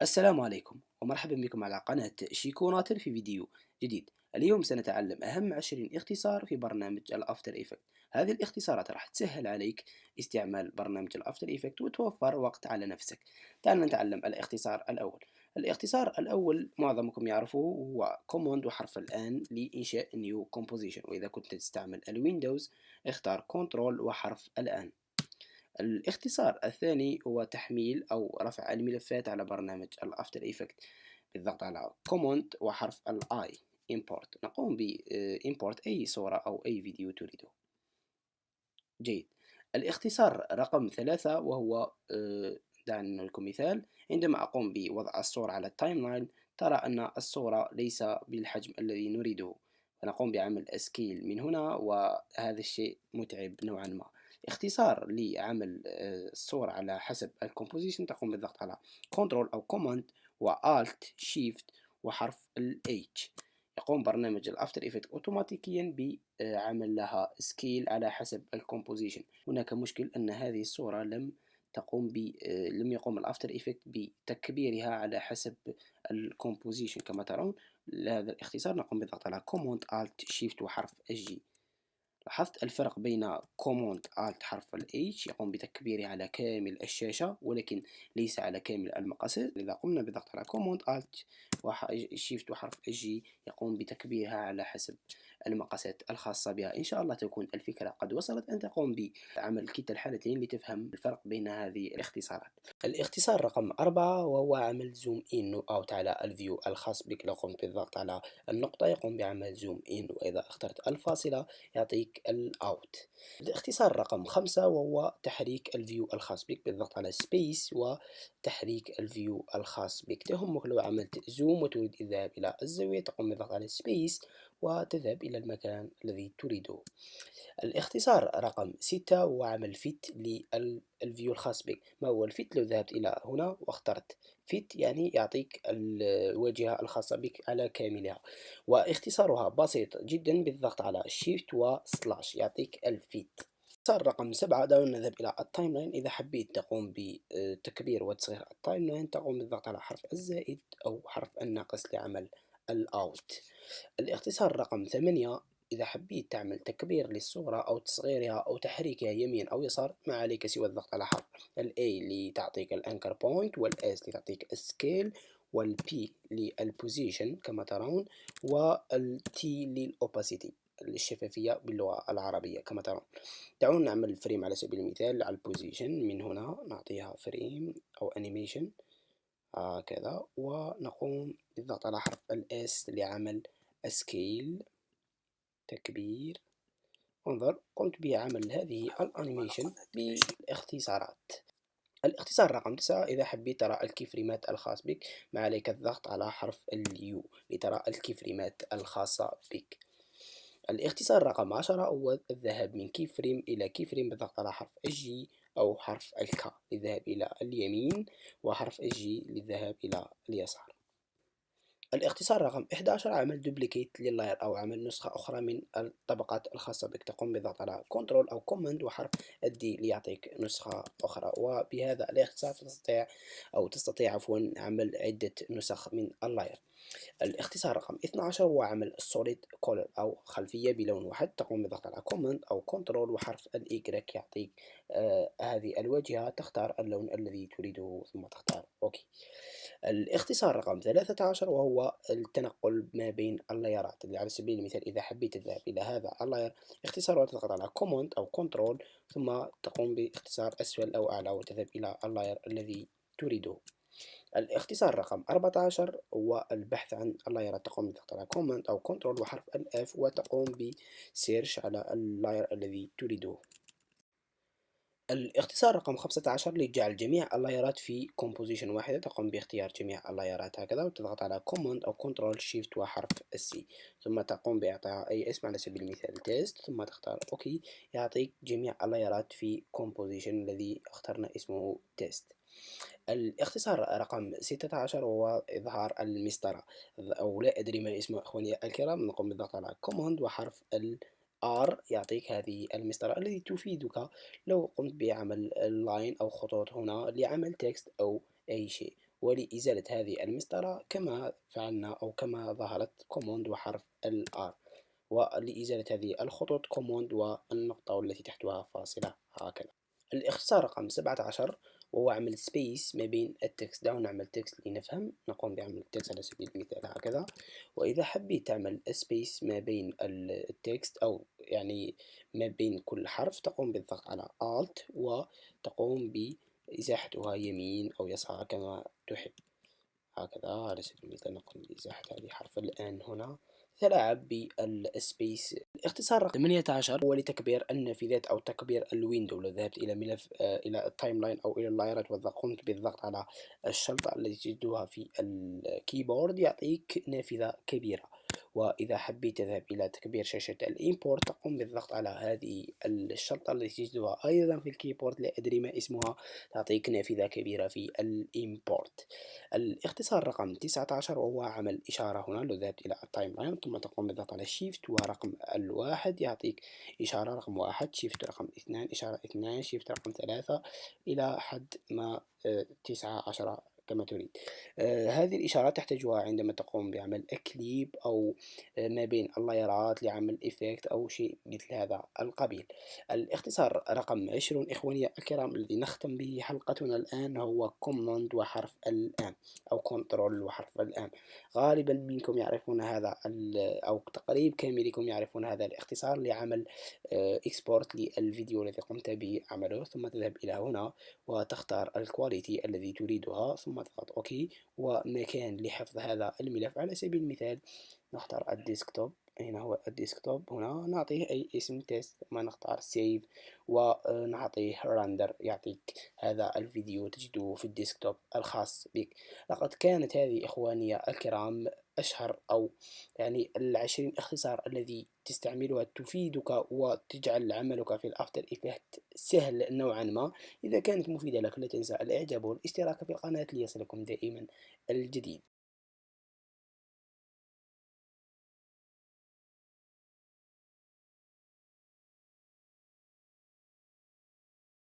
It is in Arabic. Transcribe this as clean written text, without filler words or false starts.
السلام عليكم ومرحبا بكم على قناة شيكوناتر في فيديو جديد. اليوم سنتعلم أهم 20 اختصار في برنامج الأفتر إيفكت. هذه الاختصارات راح تسهل عليك استعمال برنامج الأفتر إيفكت وتوفر وقت على نفسك. تعال نتعلم الاختصار الأول. الاختصار الأول معظمكم يعرفه هو كوموند وحرف الآن لإنشاء نيو كومبوزيشن، وإذا كنت تستعمل الويندوز اختار كنترول وحرف الآن. الاختصار الثاني هو تحميل أو رفع الملفات على برنامج الأفتر إيفكت بالضغط على Command وحرف ال I. Import، نقوم ب Import أي صورة أو أي فيديو تريده. جيد. الاختصار رقم 3 وهو دعنا لكم مثال. عندما أقوم بوضع الصورة على التايم لاين ترى أن الصورة ليس بالحجم الذي نريده، فنقوم بعمل اسكيل من هنا، وهذا الشيء متعب نوعا ما. اختصار لعمل الصورة على حسب الكومبوزيشن تقوم بالضغط على كنترول أو كوماند وآلت شيفت وحرف ال H. يقوم برنامج الأفتر إفكت أوتوماتيكيا بعمل لها سكيل على حسب الكومبوزيشن. هناك مشكل أن هذه الصورة لم يقوم الأفتر إفكت بتكبيرها على حسب الكومبوزيشن كما ترون. لهذا الاختصار نقوم بالضغط على كوماند آلت شيفت وحرف G. لاحظت الفرق بين كوموند آلت حرف ال H يقوم بتكبيره على كامل الشاشة ولكن ليس على كامل المقاسات. إذا قمنا بالضغط على كوموند آلت شيفت وحرف G يقوم بتكبيرها على حسب المقاسات الخاصة بها. إن شاء الله تكون الفكرة قد وصلت، أن تقوم بعمل كلتا الحالتين لتفهم الفرق بين هذه الاختصارات. الاختصار رقم 4 وهو عمل زوم إن أوت على الفيو الخاص بك. لو قمت بالضغط على النقطة يقوم بعمل زوم إن، وإذا اخترت الفاصلة يعطيك الأوت. الاختصار رقم 5 وهو تحريك الفيو الخاص بك بالضغط على سبيس وتحريك الفيو الخاص بك. تهمك لو عملت زوم وتريد الذهاب إلى الزاوية تقوم بالضغط على سبيس وتذهب إلى المكان الذي تريده. الاختصار رقم 6 هو عمل فيت للفيو الخاص بك. ما هو الفيت؟ لو ذهبت إلى هنا واخترت فيت يعني يعطيك الواجهة الخاصة بك على كاملها، واختصارها بسيط جدا بالضغط على شيفت وسلاش يعطيك الفيت. اختصار رقم 7 دعونا نذهب إلى التايم لاين. إذا حبيت تقوم بتكبير وتصغير التايم لاين تقوم بالضغط على حرف الزائد أو حرف الناقص لعمل الأوت. الاختصار رقم 8 إذا حبيت تعمل تكبير للصورة أو تصغيرها أو تحريكها يمين أو يسار ما عليك سوى الضغط على حرف ال A لتعطيك الأنكر بوينت، وال S لتعطيك السكيل، وال P للبوزيشن كما ترون، وال T للأوباسيتي الشفافية باللغة العربية كما ترون. دعونا نعمل فريم على سبيل المثال على البوزيشن. من هنا نعطيها فريم أو أنيميشن هكذا، ونقوم بالضغط على حرف ال S لعمل سكيل تكبير. انظر قمت بعمل هذه الانيميشن باختصارات. الاختصار رقم 9 إذا حبيت ترى الكيفريمات الخاص بك ما عليك الضغط على حرف اليو لترى الكيفريمات الخاصة بك. الاختصار رقم 10 هو الذهاب من كيفريم إلى كيفريم بالضغط على حرف الجي أو حرف الكا للذهاب إلى اليمين وحرف الجي للذهاب إلى اليسار. الاختصار رقم 11 عمل دوبليكيت لللاير أو عمل نسخة أخرى من الطبقات الخاصة بك. تقوم بالضغط على كنترول أو كوماند وحرف الدي ليعطيك نسخة أخرى، وبهذا الاختصار تستطيع عمل عدة نسخ من اللاير. الاختصار رقم 12 هو عمل solid color أو خلفية بلون واحد. تقوم بالضغط على كوماند أو كنترول وحرف الإيكغيك يعطيك هذه الواجهة. تختار اللون الذي تريده ثم تختار أوكي. الاختصار رقم 13 وهو التنقل ما بين اللايرات. على سبيل المثال إذا حبيت تذهب إلى هذا اللاير اختصاره تضغط على كوماند أو كنترول ثم تقوم باختصار أسفل أو أعلى وتذهب إلى اللاير الذي تريده. الاختصار رقم 14 هو البحث عن اللايرات. تقوم بالضغط على كوماند أو كنترول وحرف الإف وتقوم بسيرش على اللاير الذي تريده. الاختصار رقم 15 لجعل جميع اللايرات في كومبوزيشن واحدة. تقوم باختيار جميع اللايرات هكذا وتضغط على كوماند أو كنترول شيفت وحرف السي ثم تقوم بإعطائها أي اسم على سبيل المثال تيست ثم تختار أوكي. يعطيك جميع اللايرات في كومبوزيشن الذي اخترنا اسمه تيست. الاختصار رقم 16 هو إظهار المسطرة أو لا أدري ما اسمه أخواني الكرام. نقوم بالضغط على كوماند وحرف ال R يعطيك هذه المسطرة التي تفيدك لو قمت بعمل لاين أو خطوط هنا لعمل تكست أو أي شيء. ولإزالة هذه المسطرة كما فعلنا أو كما ظهرت كوموند وحرف R، ولإزالة هذه الخطوط كوموند والنقطة والتي تحتها فاصلة هكذا. الاختصار رقم 17 وهو عمل سبيس ما بين التكست. دعونا نعمل تكست لنفهم. نقوم بعمل التكست على سبيل المثال هكذا، وإذا حبيت تعمل سبيس ما بين التكست أو يعني ما بين كل حرف، تقوم بالضغط على Alt وتقوم بإزاحتها يمين أو يسار كما تحب هكذا. على سبيل المثال نقوم بإزاحة هذه الحرف الآن هنا. تلاعب بالسبيس. الاختصار رقم 18 هو لتكبير النافذات أو تكبير الويندو. لو ذهبت إلى ملف إلى التايم لاين أو إلى اللايرات وقمت بالضغط على الشرطة التي تجدها في الكيبورد يعطيك نافذة كبيرة. وإذا حبيت تذهب إلى تكبير شاشة الإيمبورت تقوم بالضغط على هذه الشرطة التي تجدها أيضا في الكيبورد، لا أدري ما اسمها، تعطيك نافذة كبيرة في الإيمبورت. الاختصار رقم 19 وهو عمل إشارة. هنا لو ذهبت إلى التايم لاين ثم تقوم بالضغط على شيفت ورقم الواحد يعطيك إشارة رقم واحد، شيفت رقم اثنان إشارة اثنان، شيفت رقم ثلاثة إلى حد ما 19 كما تريد. هذه الإشارات تحتاجها عندما تقوم بعمل كليب أو ما بين اللايرات لعمل إفكت أو شيء مثل هذا القبيل. الاختصار رقم 20 إخواني الكرام الذي نختم به حلقتنا الآن هو كوماند وحرف الآن أو كنترول وحرف الآن. غالبا منكم يعرفون هذا أو تقريب كاملكم يعرفون هذا الاختصار لعمل إكسبورت للفيديو الذي قمت بعمله. ثم تذهب إلى هنا وتختار الكواليتي الذي تريدها ثم تضغط أوكي، ومكان لحفظ هذا الملف. على سبيل المثال نختار الديسكتوب. هنا هو الديسكتوب. هنا نعطيه أي اسم تيست ثم نختار سيف ونعطيه رندر يعطيك هذا الفيديو تجده في الديسكتوب الخاص بك. لقد كانت هذه إخواني الكرام أشهر أو يعني 20 اختصار الذي تستعملها تفيدك وتجعل عملك في الأفتر إفكت سهل نوعا ما. إذا كانت مفيدة لك لا تنسى الإعجاب والاشتراك في القناة ليصلكم دائما الجديد.